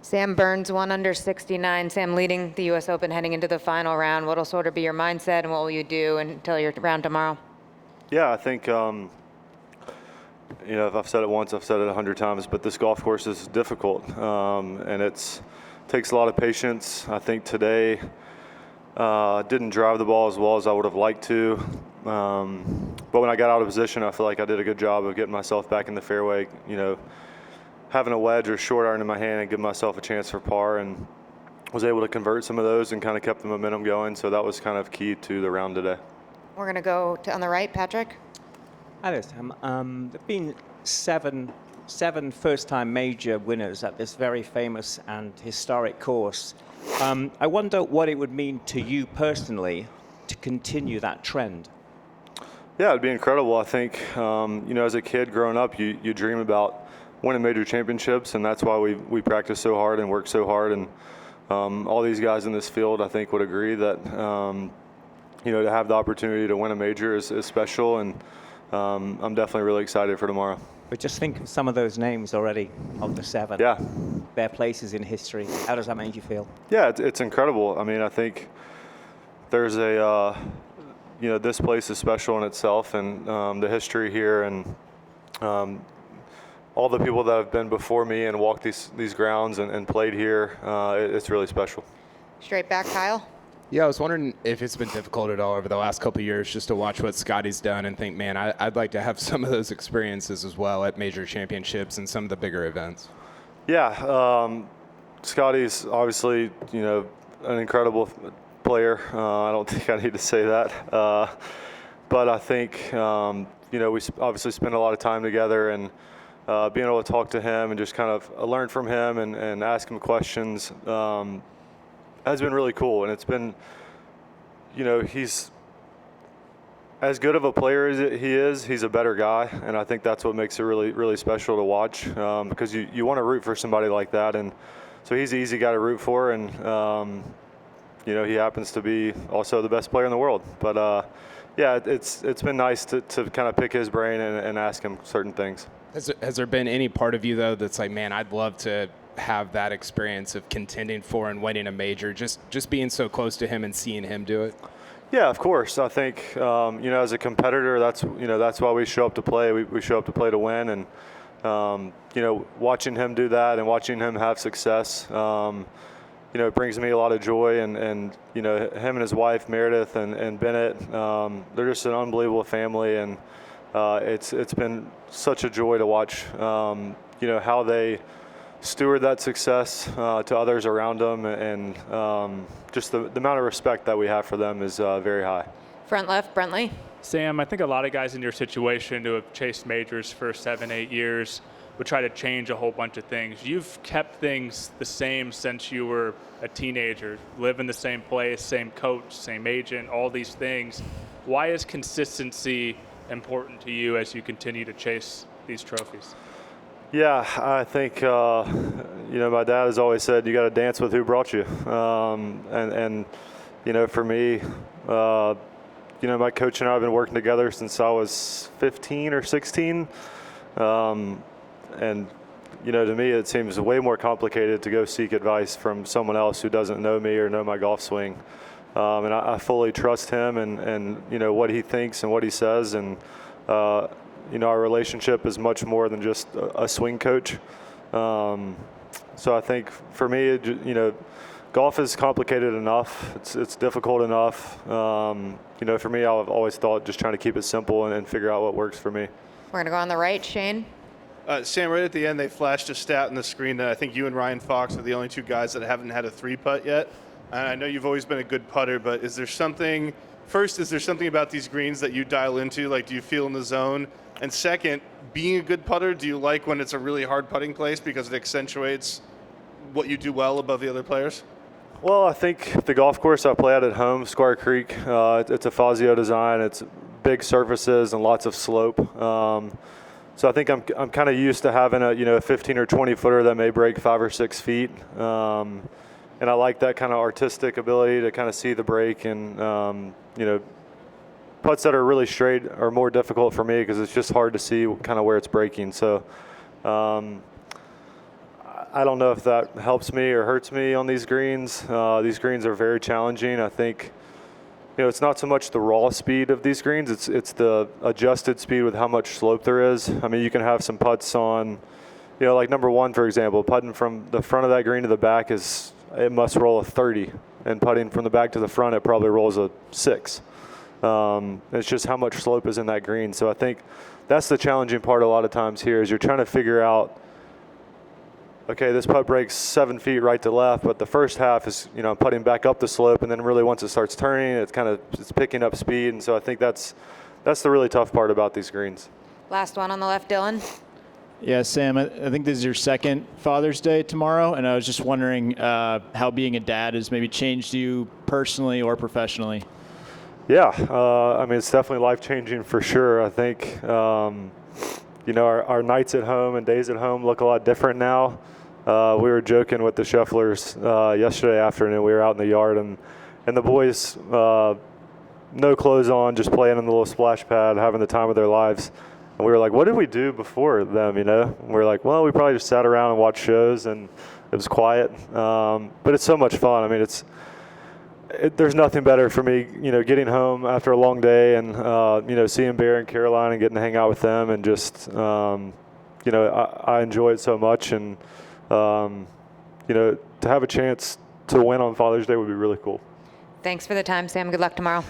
Sam Burns won under 69. Sam leading the U.S. Open heading into the final round. What'll sort of be your mindset and what will you do until your round tomorrow? Yeah, I think, if I've said it once, I've said it 100 times, but this golf course is difficult, and it takes a lot of patience. I think today didn't drive the ball as well as I would have liked to, but when I got out of position, I feel like I did a good job of getting myself back in the fairway, having a wedge or short iron in my hand and give myself a chance for par, and was able to convert some of those and kind of kept the momentum going, so that was kind of key to the round today. We're going to go on the right, Patrick. Hi there, Sam. There have been seven first-time major winners at this very famous and historic course. I wonder what it would mean to you personally to continue that trend. Yeah, it'd be incredible. I think, as a kid growing up, you dream about winning major championships, and that's why we practice so hard and work so hard. And all these guys in this field, I think, would agree that, to have the opportunity to win a major is special, and I'm definitely really excited for tomorrow. But just think of some of those names already of the seven. Yeah. Their places in history. How does that make you feel? Yeah, it's incredible. I mean, I think there's this place is special in itself, and the history here, and all the people that have been before me and walked these grounds and played here, it's really special. Straight back, Kyle. Yeah, I was wondering if it's been difficult at all over the last couple of years just to watch what Scotty's done and think, man, I'd like to have some of those experiences as well at major championships and some of the bigger events. Yeah, Scotty's obviously, an incredible player. I don't think I need to say that. But I think, we obviously spend a lot of time together, and being able to talk to him and just kind of learn from him and ask him questions has been really cool. And it's been, he's as good of a player as he is, he's a better guy. And I think that's what makes it really, really special to watch, because you want to root for somebody like that. And so he's an easy guy to root for. And, he happens to be also the best player in the world. But, it's been nice to kind of pick his brain and ask him certain things. Has there been any part of you, though, that's like, man, I'd love to have that experience of contending for and winning a major, just being so close to him and seeing him do it? Yeah, of course. I think, as a competitor, that's why we show up to play. We show up to play to win. And, watching him do that and watching him have success, it brings me a lot of joy. And him and his wife, Meredith and Bennett, they're just an unbelievable family. And it's been such a joy to watch, how they steward that success to others around them, and just the amount of respect that we have for them is very high. Front left, Brentley. Sam, I think a lot of guys in your situation who have chased majors for 7-8 years would try to change a whole bunch of things. You've kept things the same since you were a teenager, live in the same place, same coach, same agent, all these things. Why is consistency important to you as you continue to chase these trophies? Yeah, I think, my dad has always said, you got to dance with who brought you. And for me, my coach and I have been working together since I was 15 or 16. And, to me, it seems way more complicated to go seek advice from someone else who doesn't know me or know my golf swing. And I fully trust him and what he thinks and what he says. And, our relationship is much more than just a swing coach. So I think for me, golf is complicated enough. It's difficult enough. For me, I've always thought just trying to keep it simple and figure out what works for me. We're going to go on the right, Shane. Sam, right at the end, they flashed a stat on the screen that I think you and Ryan Fox are the only two guys that haven't had a 3-putt yet. And I know you've always been a good putter, but is there something about these greens that you dial into? Like, do you feel in the zone? And second, being a good putter, do you like when it's a really hard putting place because it accentuates what you do well above the other players? Well, I think the golf course I play at home, Squire Creek, it's a Fazio design. It's big surfaces and lots of slope. So I think I'm kind of used to having a 15 or 20 footer that may break 5 or 6 feet. And I like that kind of artistic ability to kind of see the break, and putts that are really straight are more difficult for me because it's just hard to see kind of where it's breaking. So I don't know if that helps me or hurts me on these greens. These greens are very challenging. I think, it's not so much the raw speed of these greens, it's the adjusted speed with how much slope there is. I mean, you can have some putts on, like number 1, for example, putting from the front of that green to the back it must roll a 30, and putting from the back to the front, it probably rolls a 6. It's just how much slope is in that green. So I think that's the challenging part a lot of times here is you're trying to figure out, okay, this putt breaks 7 feet right to left, but the first half is, putting back up the slope, and then really once it starts turning, it's picking up speed, and so I think that's the really tough part about these greens. Last one on the left, Dylan. Yeah, Sam, I think this is your second Father's Day tomorrow, and I was just wondering how being a dad has maybe changed you personally or professionally. Yeah, I mean, it's definitely life-changing for sure. I think, our nights at home and days at home look a lot different now. We were joking with the Schefflers yesterday afternoon. We were out in the yard, and the boys, no clothes on, just playing in the little splash pad, having the time of their lives. And we were like, what did we do before them, And we were like, well, we probably just sat around and watched shows, and it was quiet. But it's so much fun. I mean, there's nothing better for me, getting home after a long day and, seeing Bear and Caroline and getting to hang out with them, and just, I enjoy it so much. And, to have a chance to win on Father's Day would be really cool. Thanks for the time, Sam. Good luck tomorrow.